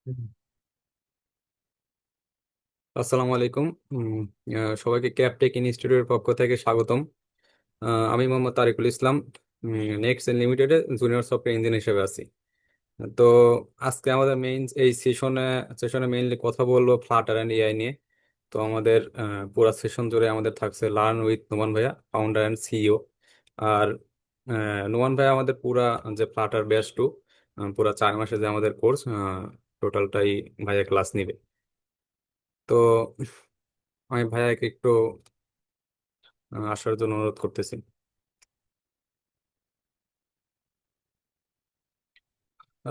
হুম। আসসালামু আলাইকুম। সবাইকে ক্যাপটেক ইনস্টিটিউটের পক্ষ থেকে স্বাগতম। আমি মোহাম্মদ তারিকুল ইসলাম, নেক্সট লিমিটেডে জুনিয়র সফটওয়্যার ইঞ্জিনিয়ার হিসেবে আছি। তো আজকে আমাদের মেইন এই সেশনে মেইনলি কথা বলবো ফ্লাটার অ্যান্ড এআই নিয়ে। তো আমাদের পুরো সেশন জুড়ে আমাদের থাকছে লার্ন উইথ নোমান ভাইয়া, ফাউন্ডার অ্যান্ড সিইও। আর নোমান ভাইয়া আমাদের পুরা যে ফ্লাটার ব্যাচ টু পুরা 4 মাসে যে আমাদের কোর্স টোটালটাই ভাইয়া ক্লাস নিবে। তো আমি ভাইয়াকে একটু আসার জন্য অনুরোধ করতেছি।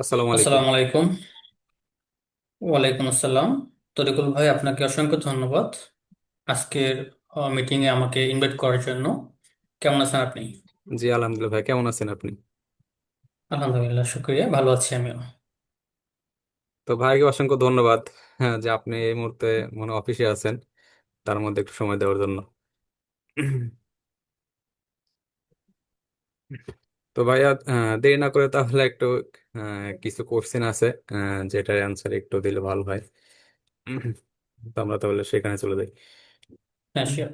আসসালামু আলাইকুম। আসসালামু আলাইকুম। ওয়ালাইকুম আসসালাম। তরিকুল ভাই, আপনাকে অসংখ্য ধন্যবাদ আজকের মিটিং এ আমাকে ইনভাইট করার জন্য। কেমন আছেন আপনি? জি আলহামদুলিল্লাহ, ভাই কেমন আছেন আপনি? আলহামদুলিল্লাহ, শুক্রিয়া, ভালো আছি আমিও। তো ভাইকে অসংখ্য ধন্যবাদ, হ্যাঁ, যে আপনি এই মুহূর্তে মনে অফিসে আছেন, তার মধ্যে একটু সময় দেওয়ার জন্য। তো ভাইয়া, দেরি না করে তাহলে একটু কিছু কোশ্চেন আছে, যেটার অ্যান্সার একটু দিলে ভালো হয়। তো আমরা তাহলে সেখানে চলে যাই। হ্যাঁ, sure।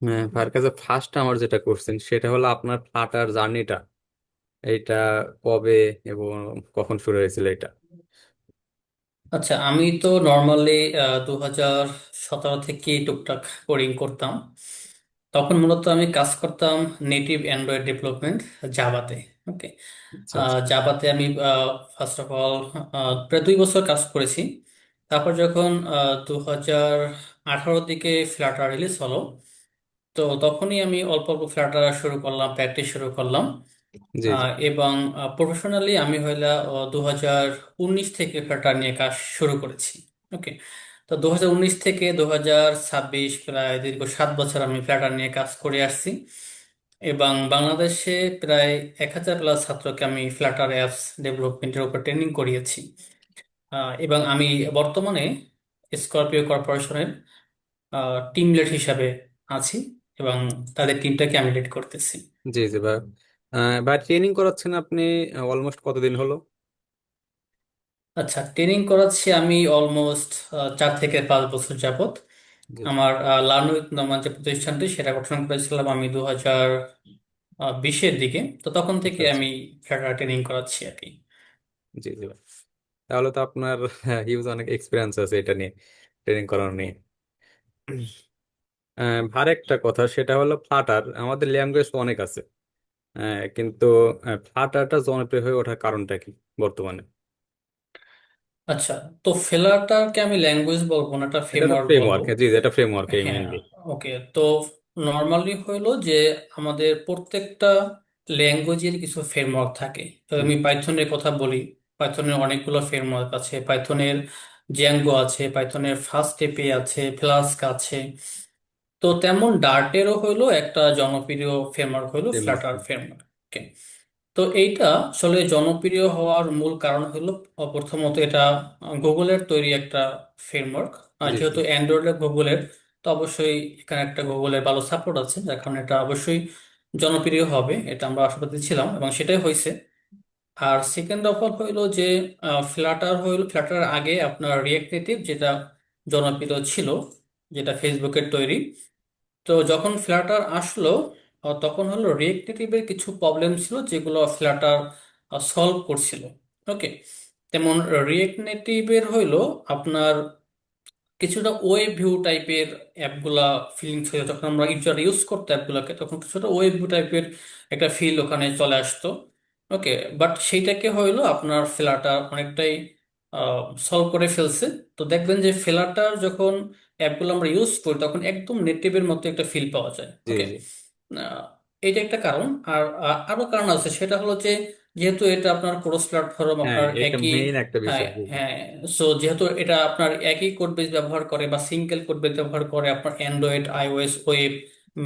হ্যাঁ, ভাইয়ের কাছে ফার্স্ট আমার যেটা কোশ্চেন সেটা হলো আপনার ফ্লাটার জার্নিটা, এইটা কবে এবং কখন শুরু হয়েছিল এটা? আচ্ছা, আমি তো নর্মালি 2017 থেকে টুকটাক কোডিং করতাম। তখন মূলত আমি কাজ করতাম নেটিভ অ্যান্ড্রয়েড ডেভেলপমেন্ট, জাভাতে। ওকে। আচ্ছা আচ্ছা। জাভাতে আমি ফার্স্ট অফ অল প্রায় 2 বছর কাজ করেছি। তারপর যখন 2018 দিকে ফ্লাটার রিলিজ হলো, তো তখনই আমি অল্প অল্প ফ্লাটার শুরু করলাম, প্র্যাকটিস শুরু করলাম। জি জি। এবং প্রফেশনালি আমি হইলা 2019 থেকে ফ্লাটার নিয়ে কাজ শুরু করেছি। ওকে। তো 2019 থেকে 2026 প্রায় দীর্ঘ 7 বছর আমি ফ্লাটার নিয়ে কাজ করে আসছি। এবং বাংলাদেশে প্রায় 1000 প্লাস ছাত্রকে আমি ফ্লাটার অ্যাপস ডেভেলপমেন্টের উপর ট্রেনিং করিয়েছি। এবং আমি বর্তমানে স্করপিও কর্পোরেশনের টিম লিড হিসাবে আছি এবং তাদের টিমটাকে আমি লিড করতেছি। জি জি ভাই। ভাই ট্রেনিং করাচ্ছেন আপনি অলমোস্ট কতদিন হলো? আচ্ছা, ট্রেনিং করাচ্ছি আমি অলমোস্ট 4 থেকে 5 বছর যাবত। জি জি। আমার লার্ন উইথ আমার যে প্রতিষ্ঠানটি সেটা গঠন করেছিলাম আমি 2020-এর দিকে। তো তখন আচ্ছা থেকে আচ্ছা। আমি ফ্লাটার ট্রেনিং করাচ্ছি আর কি। জি জি ভাই। তাহলে তো আপনার হিউজ অনেক এক্সপিরিয়েন্স আছে এটা নিয়ে, ট্রেনিং করানো নিয়ে। আর একটা কথা সেটা হলো ফ্লাটার আমাদের ল্যাঙ্গুয়েজ তো অনেক আছে, কিন্তু ফ্লাটারটা জনপ্রিয় হয়ে ওঠার কারণটা কি বর্তমানে? আচ্ছা, তো ফ্লাটারকে আমি ল্যাঙ্গুয়েজ বলবো না, এটা এটা তো ফ্রেমওয়ার্ক বলবো। ফ্রেমওয়ার্ক, জি এটা ফ্রেমওয়ার্ক হ্যাঁ। মেইনলি। ওকে। তো নর্মালি হইলো যে আমাদের প্রত্যেকটা ল্যাঙ্গুয়েজের কিছু ফ্রেমওয়ার্ক থাকে। তো আমি পাইথনের কথা বলি। পাইথনের অনেকগুলো ফ্রেমওয়ার্ক আছে। পাইথনের জ্যাঙ্গো আছে, পাইথনের ফাস্ট এপি আছে, ফ্লাস্ক আছে। তো তেমন ডার্টেরও হইলো একটা জনপ্রিয় ফ্রেমওয়ার্ক হইলো ফ্রেমওয়ার্ক। Flutter framework. তো এইটা আসলে জনপ্রিয় হওয়ার মূল কারণ হলো প্রথমত এটা গুগলের তৈরি একটা ফ্রেমওয়ার্ক। আর জি জি। যেহেতু অ্যান্ড্রয়েডের গুগলের, তো অবশ্যই এখানে একটা গুগলের ভালো সাপোর্ট আছে, যার কারণে এটা অবশ্যই জনপ্রিয় হবে, এটা আমরা আশাবাদী ছিলাম এবং সেটাই হয়েছে। আর সেকেন্ড অফ অল হইলো যে ফ্লাটার আগে আপনার রিয়েক্ট নেটিভ যেটা জনপ্রিয় ছিল, যেটা ফেসবুকের তৈরি। তো যখন ফ্লাটার আসলো, তখন হলো রিয়েক্ট নেটিভের কিছু প্রবলেম ছিল যেগুলো ফ্লাটার সলভ করছিল। ওকে। তেমন রিয়েক্ট নেটিভের হইলো আপনার কিছুটা ওয়েব ভিউ টাইপের অ্যাপগুলা ফিলিংস হয়ে, যখন আমরা ইউজার ইউজ করতো অ্যাপগুলোকে, তখন কিছুটা ওয়েব ভিউ টাইপের একটা ফিল ওখানে চলে আসতো। ওকে। বাট সেইটাকে হইলো আপনার ফ্লাটার অনেকটাই সলভ করে ফেলছে। তো দেখবেন যে ফ্লাটার যখন অ্যাপগুলো আমরা ইউজ করি তখন একদম নেটিভের মতো একটা ফিল পাওয়া যায়। জি ওকে। জি। এইটা একটা কারণ। আর আরো কারণ আছে, সেটা হলো যে যেহেতু এটা আপনার ক্রস প্ল্যাটফর্ম, হ্যাঁ, আপনার এটা একই। মেইন একটা হ্যাঁ, বিষয়, জি জি। হ্যাঁ। সো যেহেতু এটা আপনার একই কোড বেস ব্যবহার করে বা সিঙ্গেল কোড বেস ব্যবহার করে আপনার Android, iOS, web,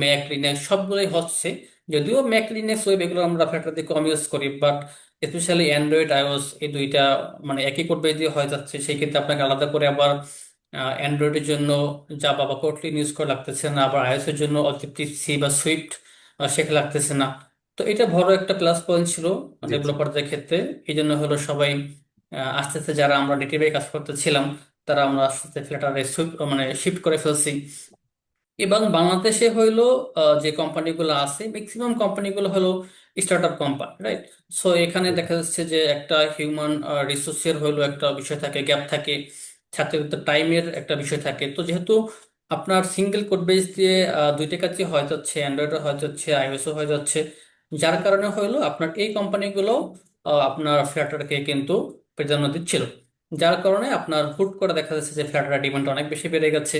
Mac, Linux সবগুলোই হচ্ছে। যদিও ম্যাক, লিনাক্স, ওয়েব এগুলো আমরা ফ্ল্যাটার দিয়ে কম ইউজ করি, বাট স্পেশালি অ্যান্ড্রয়েড, আইওএস এই দুইটা মানে একই কোড বেস দিয়ে হয়ে যাচ্ছে। সেই ক্ষেত্রে আপনাকে আলাদা করে আবার অ্যান্ড্রয়েডের জন্য জাভা বা কোটলিন ইউজ করা লাগতেছে না, আবার আইওএস এর জন্য অবজেক্টিভ সি বা সুইফট শেখা লাগতেছে না। তো এটা বড় একটা প্লাস পয়েন্ট ছিল জি জি। ডেভেলপারদের ক্ষেত্রে। এই জন্য হলো সবাই আস্তে আস্তে যারা আমরা নেটিভে কাজ করতেছিলাম তারা আমরা আস্তে আস্তে ফ্ল্যাটারে মানে শিফট করে ফেলছি। এবং বাংলাদেশে হইলো যে কোম্পানিগুলো আছে ম্যাক্সিমাম কোম্পানিগুলো হলো start up company, right? So এখানে দেখা যাচ্ছে যে একটা হিউম্যান রিসোর্সের হইলো একটা বিষয় থাকে, গ্যাপ থাকে, ছাত্রদের টাইমের একটা বিষয় থাকে। তো যেহেতু আপনার সিঙ্গেল কোড বেস দিয়ে দুইটা কাজই হয়ে যাচ্ছে, অ্যান্ড্রয়েডও হয়ে যাচ্ছে, আইওএসও হয়ে যাচ্ছে, যার কারণে হইলো আপনার এই কোম্পানিগুলো আপনার ফ্ল্যাটারকে কিন্তু প্রাধান্য দিচ্ছিল। যার কারণে আপনার হুট করে দেখা যাচ্ছে যে ফ্ল্যাটার ডিমান্ড অনেক বেশি বেড়ে গেছে,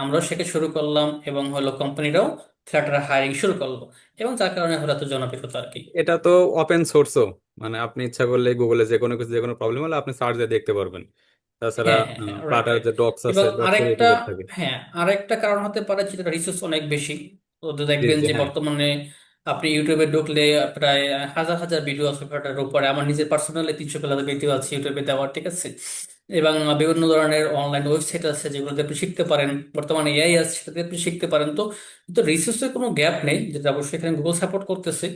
আমরাও শেখা শুরু করলাম এবং হলো কোম্পানিরাও ফ্ল্যাটার হায়ারিং শুরু করলো, এবং যার কারণে হলো এত জনপ্রিয়তা আর কি। এটা তো ওপেন সোর্সও, মানে আপনি ইচ্ছা করলে গুগলে যে কোনো কিছু, যে কোনো প্রবলেম হলে আপনি সার্চ দিয়ে দেখতে পারবেন। তাছাড়া হ্যাঁ হ্যাঁ হ্যাঁ, রাইট ফ্লাটার রাইট। যে ডক্স আছে, এবং ডক্সের আরেকটা, এপিকেট থাকে। হ্যাঁ আরেকটা কারণ হতে পারে যেটা রিসোর্স অনেক বেশি। তো জি দেখবেন জি, যে হ্যাঁ। বর্তমানে আপনি ইউটিউবে ঢুকলে প্রায় হাজার হাজার ভিডিও আছে ফ্ল্যাটের উপরে। আমার নিজের পার্সোনালি 300 প্লাস ভিডিও আছে ইউটিউবে দেওয়ার, ঠিক আছে? এবং বিভিন্ন ধরনের অনলাইন ওয়েবসাইট আছে যেগুলোতে আপনি শিখতে পারেন, বর্তমানে এআই আছে সেটাতে আপনি শিখতে পারেন। তো তো রিসোর্সের কোনো গ্যাপ নেই, যেটা অবশ্যই এখানে গুগল সাপোর্ট করতেছে।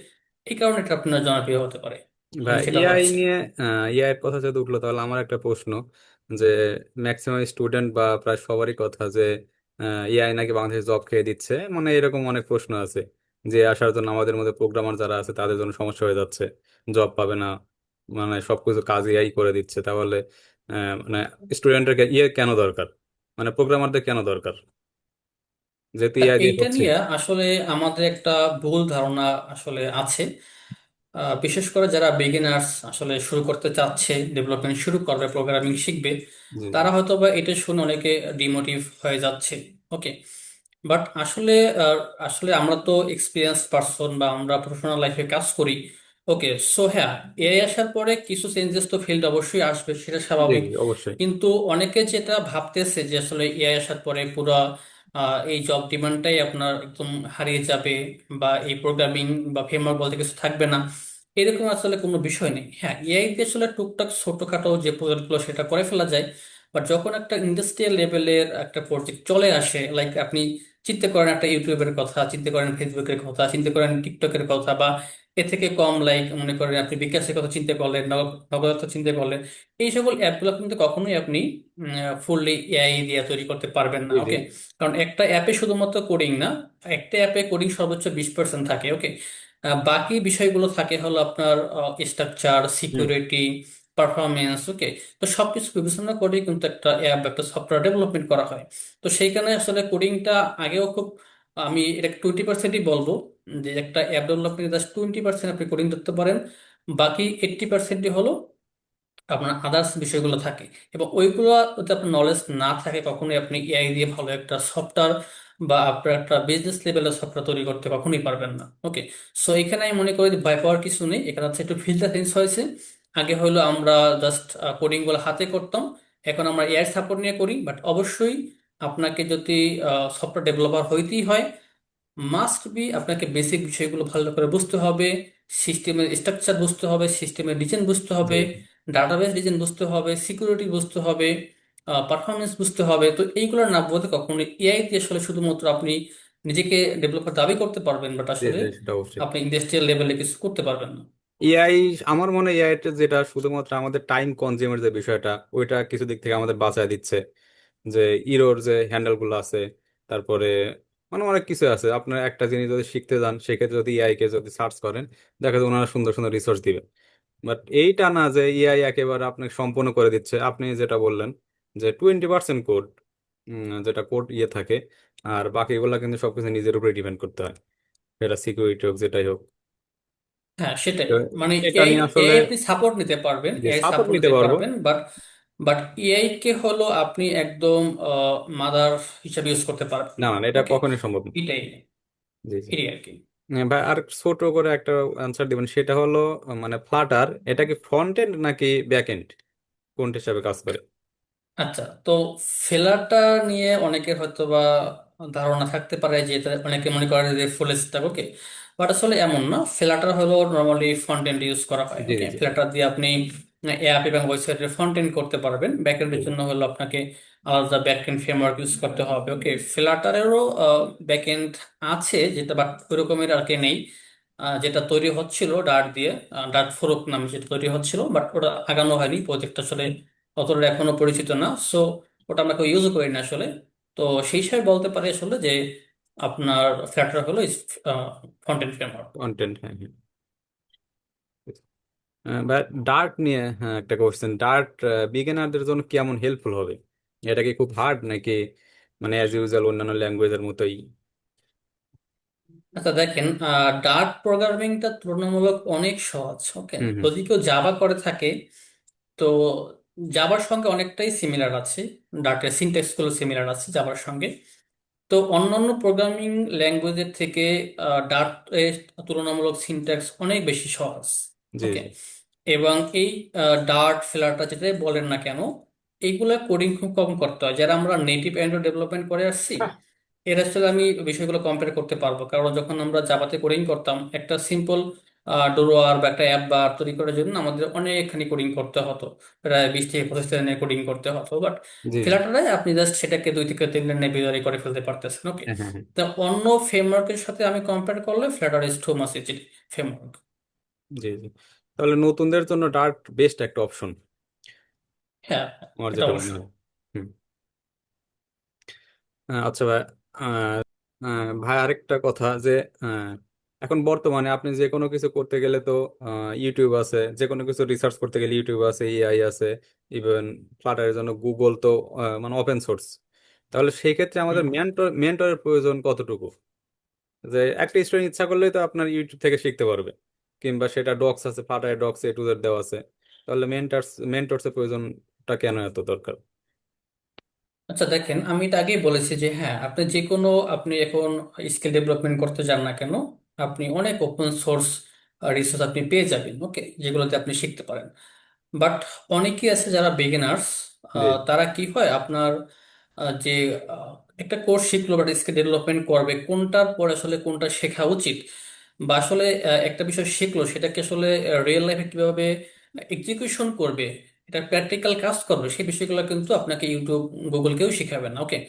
এই কারণে এটা আপনার জনপ্রিয় হতে পারে, বা আমি সেটা এআই ভাবছি। নিয়ে, এআই এর কথা যদি উঠলো তাহলে আমার একটা প্রশ্ন, যে ম্যাক্সিমাম স্টুডেন্ট বা প্রায় সবারই কথা যে এআই নাকি বাংলাদেশে জব খেয়ে দিচ্ছে, মানে এরকম অনেক প্রশ্ন আছে যে আসার জন্য আমাদের মধ্যে প্রোগ্রামার যারা আছে তাদের জন্য সমস্যা হয়ে যাচ্ছে, জব পাবে না, মানে সবকিছু কাজ এআই করে দিচ্ছে। তাহলে মানে স্টুডেন্টের ইয়ে কেন দরকার, মানে প্রোগ্রামারদের কেন দরকার, যেহেতু এআই দিয়ে এইটা হচ্ছে। নিয়ে আসলে আমাদের একটা ভুল ধারণা আসলে আছে। বিশেষ করে যারা বিগিনার্স আসলে শুরু করতে চাচ্ছে, ডেভেলপমেন্ট শুরু করবে, প্রোগ্রামিং শিখবে, জি জি। তারা হয়তো বা এটা শুনে অনেকে ডিমোটিভ হয়ে যাচ্ছে। ওকে, বাট আসলে আসলে আমরা তো এক্সপিরিয়েন্স পারসন বা আমরা প্রফেশনাল লাইফে কাজ করি। ওকে, সো হ্যাঁ, এআই আসার পরে কিছু চেঞ্জেস তো ফিল্ড অবশ্যই আসবে, সেটা জি স্বাভাবিক। জি, অবশ্যই। কিন্তু অনেকে যেটা ভাবতেছে যে আসলে এআই আসার পরে পুরো এই জব ডিমান্ডটাই আপনার একদম হারিয়ে যাবে, বা এই প্রোগ্রামিং বা ফ্রেমওয়ার্ক বলতে কিছু থাকবে না, এরকম আসলে কোনো বিষয় নেই। হ্যাঁ, এআই দিয়ে আসলে টুকটাক ছোটখাটো যে প্রজেক্টগুলো সেটা করে ফেলা যায়। বাট যখন একটা ইন্ডাস্ট্রিয়াল লেভেলের একটা প্রজেক্ট চলে আসে, লাইক আপনি চিন্তা করেন একটা ইউটিউবের কথা, চিন্তা করেন ফেসবুকের কথা, চিন্তা করেন টিকটকের কথা, বা এ থেকে কম লাইক মনে করেন আপনি বিকাশের কথা চিন্তা করলেন, নগদ কথা চিন্তা করলেন, এই সকল অ্যাপগুলো কিন্তু কখনোই আপনি ফুললি এআই দিয়ে তৈরি করতে পারবেন না। জি জি। ওকে, কারণ একটা অ্যাপে শুধুমাত্র কোডিং না, একটা অ্যাপে কোডিং সর্বোচ্চ 20% থাকে। ওকে, বাকি বিষয়গুলো থাকে হলো আপনার structure, hmm. Security, performance. Okay, তো সবকিছু বিবেচনা করে কিন্তু একটা অ্যাপ, একটা সফটওয়্যার ডেভেলপমেন্ট করা হয়। তো সেইখানে আসলে কোডিংটা আগেও খুব, আমি এটা 20%ই বলবো, যে একটা অ্যাপ ডেভেলপমেন্ট জাস্ট 20% আপনি কোডিং করতে পারেন, বাকি 80%ই হলো আপনার আদার্স বিষয়গুলো থাকে। এবং ওইগুলো যদি আপনার নলেজ না থাকে, কখনোই আপনি এআই দিয়ে ভালো একটা সফটওয়্যার বা আপনার একটা বিজনেস লেভেলের সফটওয়্যার তৈরি করতে কখনোই পারবেন না। ওকে, সো এখানে আমি মনে করি যে ভয় পাওয়ার কিছু নেই, এখানে হচ্ছে একটু ফিল্ডটা চেঞ্জ হয়েছে। আগে হলো আমরা জাস্ট কোডিং গুলো হাতে করতাম, এখন আমরা এআই সাপোর্ট নিয়ে করি। বাট অবশ্যই আপনাকে যদি সফটওয়্যার ডেভেলপার হইতেই হয়, মাস্ট বি আপনাকে বেসিক বিষয়গুলো ভালো করে বুঝতে হবে, সিস্টেমের স্ট্রাকচার বুঝতে হবে, সিস্টেমের ডিজাইন বুঝতে জি হবে, জি। ডাটাবেস ডিজাইন বুঝতে হবে, সিকিউরিটি বুঝতে হবে, পারফরমেন্স বুঝতে হবে। তো এইগুলো না বুঝতে কখনো এআই দিয়ে আসলে শুধুমাত্র আপনি নিজেকে ডেভেলপার দাবি করতে পারবেন, বাট জি আসলে জি, সেটা অবশ্যই। আপনি ইন্ডাস্ট্রিয়াল লেভেলে কিছু করতে পারবেন না। এআই, আমার মনে হয় এআই যেটা শুধুমাত্র আমাদের টাইম কনজিউমের যে বিষয়টা, ওইটা কিছু দিক থেকে আমাদের বাঁচায় দিচ্ছে। যে ইরোর যে হ্যান্ডেল গুলো আছে, তারপরে মানে অনেক কিছু আছে। আপনার একটা জিনিস যদি শিখতে যান, সেক্ষেত্রে যদি এআই কে যদি সার্চ করেন, দেখা যায় ওনারা সুন্দর সুন্দর রিসোর্স দিবে। বাট এইটা না যে এআই একেবারে আপনাকে সম্পূর্ণ করে দিচ্ছে। আপনি যেটা বললেন যে 20% কোড, যেটা কোড ইয়ে থাকে, আর বাকিগুলা কিন্তু সবকিছু নিজের উপরে ডিপেন্ড করতে হয়, সেটা সিকিউরিটি হোক যেটাই হোক। হ্যাঁ সেটাই, তো মানে এটা এআই, নিয়ে আসলে আপনি সাপোর্ট নিতে পারবেন, যে এআই সাপোর্ট সাপোর্ট নিতে নিতে পারবো। পারবেন, বাট বাট এআই কে হলো আপনি একদম মাদার হিসাবে ইউজ করতে পারবেন না না। না, এটা ওকে, কখনোই সম্ভব না। এটাই, জি জি। এটাই আর কি। ভাই আর ছোট করে একটা অ্যান্সার দিবেন, সেটা হলো মানে ফ্লাটার এটা কি ফ্রন্ট এন্ড নাকি ব্যাক এন্ড, কোন হিসাবে কাজ করে? আচ্ছা, তো ফেলারটা নিয়ে অনেকের হয়তো বা ধারণা থাকতে পারে যে এটা অনেকে মনে করে যে ফুল স্ট্যাক। ওকে, বাট আসলে এমন না। ফেলাটার হলো নর্মালি ফ্রন্ট এন্ড ইউজ করা হয়। জি ওকে, জি ফেলাটার দিয়ে আপনি অ্যাপ এবং ওয়েবসাইটের ফ্রন্ট এন্ড করতে পারবেন, ব্যাক জি। এন্ডের জন্য হলো আপনাকে আলাদা ব্যাক এন্ড ফ্রেমওয়ার্ক ইউজ করতে হবে। ওকে, ফেলাটারেরও ব্যাক এন্ড আছে যেটা, বাট ওই রকমের আর কি নেই। যেটা তৈরি হচ্ছিল ডার্ট দিয়ে, ডার্ট ফোরক নামে যেটা তৈরি হচ্ছিল, বাট ওটা আগানো হয়নি, প্রজেক্টটা আসলে অতটা এখনো পরিচিত না। সো ওটা আমরা কেউ ইউজও করি না আসলে। তো সেই হিসাবে বলতে পারি আসলে যে আপনার ফ্ল্যাটার হলো ফ্রন্ট এন্ড ফ্রেমওয়ার্ক। কন্টেন্ট, হ্যাঁ হ্যাঁ। বা ডার্ট নিয়ে, হ্যাঁ, একটা কোশ্চেন, ডার্ট বিগিনারদের জন্য কেমন হেল্পফুল হবে? এটা কি খুব হার্ড নাকি মানে অ্যাজ ইউজুয়াল অন্যান্য ল্যাঙ্গুয়েজের মতোই? আচ্ছা দেখেন, ডার্ট প্রোগ্রামিংটা তুলনামূলক অনেক সহজ। ওকে, হুম হুম। যদি কেউ জাভা করে থাকে তো জাভার সঙ্গে অনেকটাই সিমিলার আছে, ডার্টের সিনট্যাক্স গুলো সিমিলার আছে জাভার সঙ্গে। তো অন্যান্য প্রোগ্রামিং ল্যাঙ্গুয়েজের থেকে ডার্ট এর তুলনামূলক সিনট্যাক্স অনেক বেশি সহজ। জি ওকে, জি এবং এই ডার্ট ফ্লাটার যেটাই বলেন না কেন, এইগুলা কোডিং খুব কম করতে হয়। যারা আমরা নেটিভ অ্যান্ড্রয়েড ডেভেলপমেন্ট করে আসছি, এর সাথে আমি বিষয়গুলো কম্পেয়ার করতে পারবো। কারণ যখন আমরা জাভাতে কোডিং করতাম, একটা সিম্পল ডোরোয়ার বা একটা অ্যাপ বা তৈরি করার জন্য আমাদের অনেকখানি কোডিং করতে হতো, প্রায় 20 থেকে 25 লাইনের কোডিং করতে হতো। বাট জি জি। ফ্লাটারে আপনি জাস্ট সেটাকে 2 থেকে 3 লাইনে বিদারি করে ফেলতে পারতেছেন। ওকে, হ্যাঁ হ্যাঁ হ্যাঁ। তা অন্য ফ্রেমওয়ার্কের সাথে আমি কম্পেয়ার করলে Flutter is too much easy framework. জি জি। তাহলে নতুনদের জন্য ডার্ট বেস্ট একটা অপশন, হ্যাঁ, আমার এটা যেটা মনে অবশ্যই। হয়। হুম। আচ্ছা ভাই, ভাই আরেকটা কথা যে আহ, এখন বর্তমানে আপনি যে কোনো কিছু করতে গেলে তো ইউটিউব আছে, যে কোনো কিছু রিসার্চ করতে গেলে ইউটিউব আছে, এআই আছে, ইভেন ফ্লাটারের জন্য গুগল তো মানে ওপেন সোর্স। তাহলে সেই ক্ষেত্রে আমাদের মেন্টরের প্রয়োজন কতটুকু? যে একটা স্টুডেন্ট ইচ্ছা করলেই তো আপনার ইউটিউব থেকে শিখতে পারবে, কিংবা সেটা ডক্স আছে, ফ্লাটারে ডক্স এ টু জেড দেওয়া আছে, তাহলে মেন্টরসের প্রয়োজনটা কেন এত দরকার? আচ্ছা দেখেন, আমি এটা আগেই বলেছি যে হ্যাঁ, আপনি যে কোনো, আপনি এখন স্কিল ডেভেলপমেন্ট করতে যান না কেন, আপনি অনেক ওপেন সোর্স রিসোর্স আপনি পেয়ে যাবেন। ওকে, যেগুলোতে আপনি শিখতে পারেন। বাট অনেকেই আছে যারা বিগিনার্স, জি তারা কি হয় আপনার যে আহ, একটা কোর্স শিখলো বাট স্কিল ডেভেলপমেন্ট করবে, কোনটার পর আসলে কোনটা শেখা উচিত, বা আসলে একটা বিষয় শিখলো সেটাকে আসলে রিয়েল লাইফে কিভাবে এক্সিকিউশন করবে, এটা প্র্যাকটিক্যাল কাজ করবে, সেই বিষয়গুলো কিন্তু আপনাকে ইউটিউব, গুগল কেউ শিখাবে না। ওকে,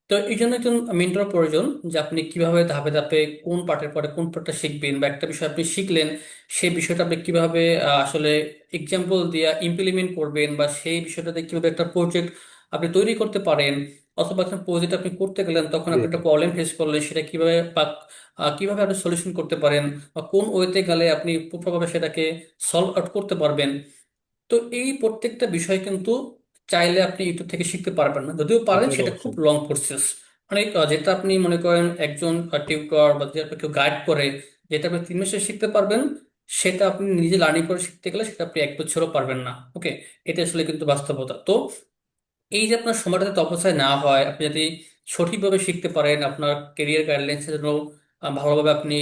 তো এই জন্য একজন মেন্টর প্রয়োজন, যে আপনি কিভাবে ধাপে ধাপে কোন পার্টের পরে কোন পার্টটা শিখবেন, বা একটা বিষয় আপনি শিখলেন সেই বিষয়টা আপনি কিভাবে আসলে এক্সাম্পল দিয়ে ইমপ্লিমেন্ট করবেন, বা সেই বিষয়টাতে কিভাবে একটা প্রজেক্ট আপনি তৈরি করতে পারেন, অথবা একটা প্রজেক্ট আপনি করতে গেলেন তখন জি আপনি জি। একটা প্রবলেম ফেস করলেন, সেটা কিভাবে বা কিভাবে আপনি সলিউশন করতে পারেন, বা কোন ওয়েতে গেলে আপনি প্রপারভাবে সেটাকে সলভ আউট করতে পারবেন। তো এই প্রত্যেকটা বিষয় কিন্তু চাইলে আপনি ইউটিউব থেকে শিখতে পারবেন না, যদিও পারেন এটা তো সেটা খুব অবশ্যই। Long process. মানে যেটা আপনি মনে করেন একজন টিউটর বা যে আপনাকে গাইড করে, যেটা আপনি 3 মাসে শিখতে পারবেন, সেটা আপনি নিজে লার্নিং করে শিখতে গেলে সেটা আপনি 1 বছরও পারবেন না। ওকে, এটা আসলে কিন্তু বাস্তবতা। তো এই যে আপনার সময়টা যাতে অপচয় না হয়, আপনি যদি সঠিকভাবে শিখতে পারেন, আপনার কেরিয়ার গাইডলাইন্সের জন্য ভালোভাবে আপনি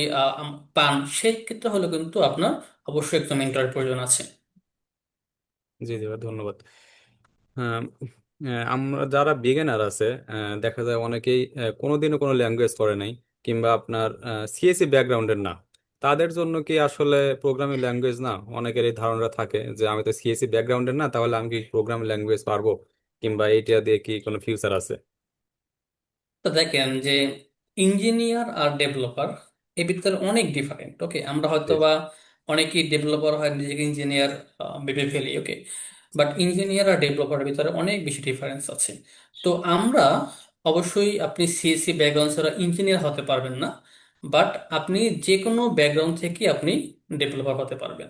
পান, সেক্ষেত্রে হলে কিন্তু আপনার অবশ্যই একটা মেন্টরের প্রয়োজন আছে। জি জি ভাই, ধন্যবাদ। হ্যাঁ, আমরা যারা বিগিনার আছে, দেখা যায় অনেকেই কোনোদিনও কোনো ল্যাঙ্গুয়েজ করে নাই, কিংবা আপনার সিএসসি ব্যাকগ্রাউন্ডের না, তাদের জন্য কি আসলে প্রোগ্রামিং ল্যাঙ্গুয়েজ না? অনেকের এই ধারণা থাকে যে আমি তো সিএসসি ব্যাকগ্রাউন্ডের না, তাহলে আমি কি প্রোগ্রামিং ল্যাঙ্গুয়েজ পারবো, কিংবা এইটা দিয়ে কি কোনো ফিউচার আছে? তো দেখেন যে ইঞ্জিনিয়ার আর ডেভেলপার এর ভিতরে অনেক ডিফারেন্ট। ওকে, আমরা হয়তো জি জি বা অনেকেই ডেভেলপার হয় নিজেকে ইঞ্জিনিয়ার ভেবে ফেলি। ওকে, বাট ইঞ্জিনিয়ার আর ডেভেলপারের ভিতরে অনেক বেশি ডিফারেন্স আছে। তো আমরা অবশ্যই, আপনি সিএসসি ব্যাকগ্রাউন্ড ছাড়া ইঞ্জিনিয়ার হতে পারবেন না, বাট আপনি যে কোনো ব্যাকগ্রাউন্ড থেকে আপনি ডেভেলপার হতে পারবেন।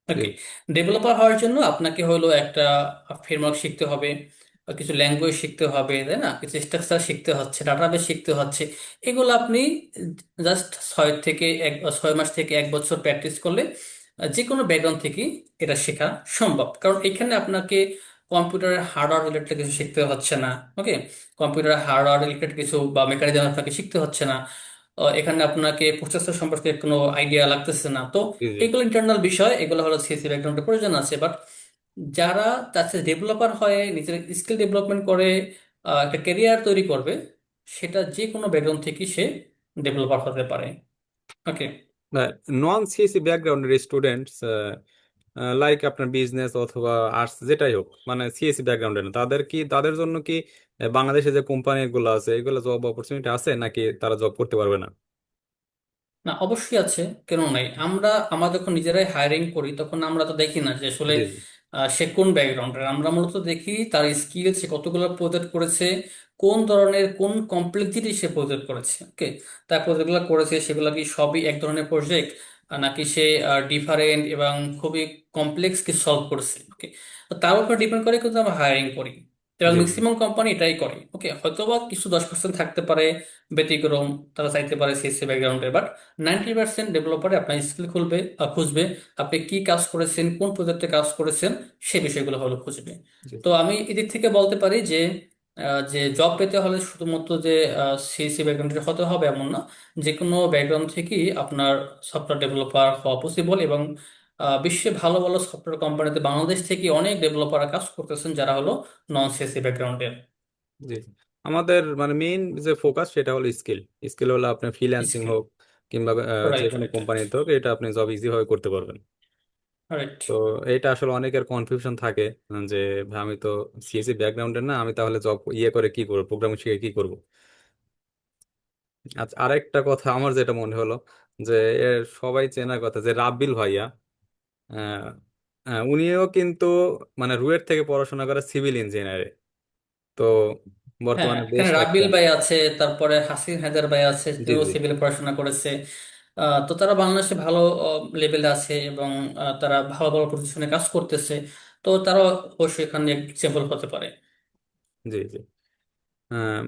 জি ওকে, ডেভেলপার হওয়ার জন্য আপনাকে হলো একটা ফ্রেমওয়ার্ক শিখতে হবে, বা কিছু ল্যাঙ্গুয়েজ শিখতে হবে, তাই না, কিছু স্ট্রাকচার শিখতে হচ্ছে, ডাটাবেস শিখতে হচ্ছে। এগুলো আপনি জাস্ট 6 মাস থেকে 1 বছর প্র্যাকটিস করলে যে কোনো ব্যাকগ্রাউন্ড থেকে এটা শেখা সম্ভব। কারণ এখানে আপনাকে কম্পিউটারের হার্ডওয়্যার রিলেটেড কিছু শিখতে হচ্ছে না। ওকে, কম্পিউটারের হার্ডওয়্যার রিলেটেড কিছু বা মেকানিজম আপনাকে শিখতে হচ্ছে না। এখানে আপনাকে প্রসেসর সম্পর্কে কোনো আইডিয়া লাগতেছে না। তো জি জি। এগুলো ইন্টারনাল বিষয়, এগুলো হলো সিএসসি ব্যাকগ্রাউন্ডের প্রয়োজন আছে। বাট যারা তাছে ডেভেলপার হয়ে নিজের স্কিল ডেভেলপমেন্ট করে একটা ক্যারিয়ার তৈরি করবে, সেটা যে কোনো ব্যাকগ্রাউন্ড থেকে সে ডেভেলপার হতে পারে। ওকে, নন সিএসসি ব্যাকগ্রাউন্ডের স্টুডেন্টস, লাইক আপনার বিজনেস অথবা আর্টস যেটাই হোক, মানে সিএসসি ব্যাকগ্রাউন্ডের না, তাদের জন্য কি বাংলাদেশে যে কোম্পানিগুলো আছে এগুলো জব অপরচুনিটি আছে, নাকি তারা জব করতে পারবে না? না, অবশ্যই আছে, কেন নাই। আমরা যখন নিজেরাই হায়ারিং করি তখন আমরা তো দেখি না যে আসলে জি জি সে কোন ব্যাকগ্রাউন্ডের। আমরা মূলত দেখি তার স্কিল, সে কতগুলো প্রজেক্ট করেছে, কোন ধরনের কোন কমপ্লেক্সিটি সে প্রজেক্ট করেছে। ওকে, তার প্রজেক্টগুলো করেছে সেগুলো কি সবই এক ধরনের প্রজেক্ট, নাকি সে ডিফারেন্ট এবং খুবই কমপ্লেক্স কিছু সলভ করেছে। ওকে, তো তার উপর ডিপেন্ড করে কিন্তু আমরা হায়ারিং করি, এবং জি জি ম্যাক্সিমাম কোম্পানি এটাই করে। ওকে, হয়তোবা কিছু 10% থাকতে পারে ব্যতিক্রম, তারা চাইতে পারে সিএসসি ব্যাকগ্রাউন্ডের, বাট 90% ডেভেলপারে আপনার স্কিল খুঁজবে, আপনি কি কাজ করেছেন, কোন প্রজেক্টে কাজ করেছেন, সেই বিষয়গুলো হলো খুঁজবে। জি তো আমি এদিক থেকে বলতে পারি যে যে জব পেতে হলে শুধুমাত্র যে সিএসসি ব্যাকগ্রাউন্ডের হতে হবে এমন না, যে কোনো ব্যাকগ্রাউন্ড থেকেই আপনার সফটওয়্যার ডেভেলপার হওয়া পসিবল। এবং বিশ্বে ভালো ভালো সফটওয়্যার কোম্পানিতে বাংলাদেশ থেকে অনেক ডেভেলপাররা কাজ করতেছেন যারা হলো নন সিএসসি ব্যাকগ্রাউন্ডের। জি জি। আমাদের মানে মেইন যে ফোকাস সেটা হলো স্কিল। স্কিল হলো আপনার ফ্রিল্যান্সিং স্কিল। হোক কিংবা যে রাইট, কোনো রাইট, রাইট। কোম্পানিতে হোক, এটা আপনি জব ইজি ভাবে করতে পারবেন। রাইট। তো এটা আসলে অনেকের কনফিউশন থাকে যে ভাই আমি তো সিএসসি ব্যাকগ্রাউন্ডের না, আমি তাহলে জব করে কি করবো, প্রোগ্রামিং শিখে কি করব। আচ্ছা, আরেকটা কথা আমার যেটা মনে হলো যে এর সবাই চেনার কথা যে রাব্বিল ভাইয়া, আহ, উনিও কিন্তু মানে রুয়েট থেকে পড়াশোনা করে সিভিল ইঞ্জিনিয়ারে। তো হ্যাঁ, বর্তমানে বেশ এখানে একটা। রাব্বিল ভাই আছে, তারপরে হাসিন হায়দার ভাই আছে, জি সেও জি সিভিলে পড়াশোনা করেছে। তো তারা বাংলাদেশে ভালো লেভেলে আছে, এবং তারা ভালো ভালো পজিশনে কাজ করতেছে। তো তারা অবশ্যই এখানে এক্সাম্পল হতে পারে। জি জি। আহ,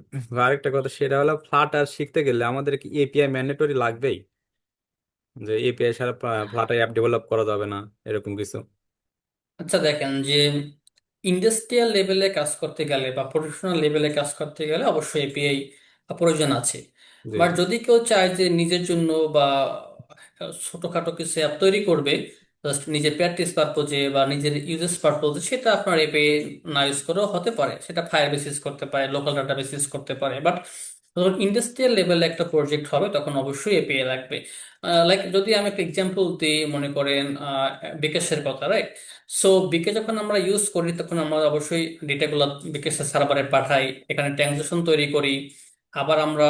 আরেকটা কথা সেটা হলো ফ্লাটার শিখতে গেলে আমাদের কি এপিআই ম্যান্ডেটরি লাগবেই, যে এপিআই ছাড়া ফ্লাটার অ্যাপ ডেভেলপ করা যাবে না, এরকম কিছু? আচ্ছা, দেখেন যে ইন্ডাস্ট্রিয়াল লেভেলে কাজ করতে গেলে বা প্রফেশনাল লেভেলে কাজ করতে গেলে অবশ্যই এপিআই প্রয়োজন আছে। জি বাট জি যদি কেউ চায় যে নিজের জন্য বা ছোটখাটো কিছু অ্যাপ তৈরি করবে, জাস্ট নিজের প্র্যাকটিস পারপোজে বা নিজের ইউজেস পারপোজে, সেটা আপনার এপিআই না ইউজ করেও হতে পারে। সেটা ফায়ার বেসিস করতে পারে, লোকাল ডাটা বেসিস করতে পারে। বাট যখন ইন্ডাস্ট্রিয়াল লেভেলে একটা প্রজেক্ট হবে তখন অবশ্যই এপিআই লাগবে। লাইক যদি আমি একটা এক্সাম্পল দিই, মনে করেন বিকাশের কথা, রাইট? সো বিকে যখন আমরা ইউজ করি তখন আমরা অবশ্যই ডেটাগুলো বিকাশের সার্ভারে পাঠাই, এখানে ট্রানজাকশন তৈরি করি, আবার আমরা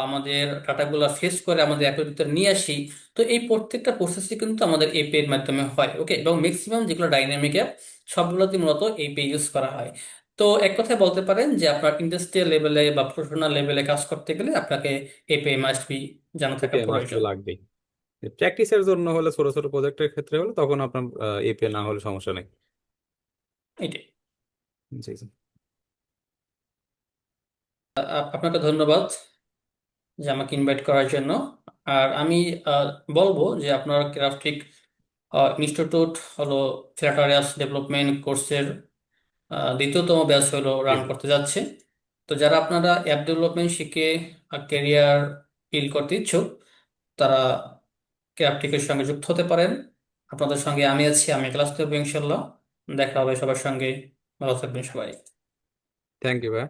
আমাদের ডাটাগুলো ফেস করে আমাদের অ্যাপের ভিতরে নিয়ে আসি। তো এই প্রত্যেকটা প্রসেসই কিন্তু আমাদের এপিআই এর মাধ্যমে হয়। ওকে, এবং ম্যাক্সিমাম যেগুলো ডাইনামিক অ্যাপ সবগুলোতে মূলত এপিআই ইউজ করা হয়। তো এক কথায় বলতে পারেন যে আপনার ইন্ডাস্ট্রিয়াল লেভেলে বা প্রফেশনাল লেভেলে কাজ করতে গেলে আপনাকে এপিআই মাস্ট বি জানা থাকা এপিআই মাস্ট প্রয়োজন। লাগবেই। প্র্যাকটিসের জন্য হলে ছোট ছোট প্রজেক্টের ক্ষেত্রে হলে তখন আপনার এপিআই না হলে সমস্যা নেই। এটাই। জি জি। আপনাকে ধন্যবাদ যে আমাকে ইনভাইট করার জন্য। আর আমি বলবো যে আপনার ক্রাফটিক ইনস্টিটিউট হলো ফ্ল্যাটারিয়াস ডেভেলপমেন্ট কোর্সের দ্বিতীয়তম ব্যাচ হলো জি রান জি। করতে যাচ্ছে। তো যারা আপনারা অ্যাপ ডেভেলপমেন্ট শিখে ক্যারিয়ার বিল্ড করতে ইচ্ছুক, তারা ক্রাফটিকের সঙ্গে যুক্ত হতে পারেন। আপনাদের সঙ্গে আমি আছি, আমি ক্লাস দেবো ইনশাল্লাহ। দেখা হবে সবার সঙ্গে। ভালো থাকবেন সবাই। থ্যাংক ইউ ভাই।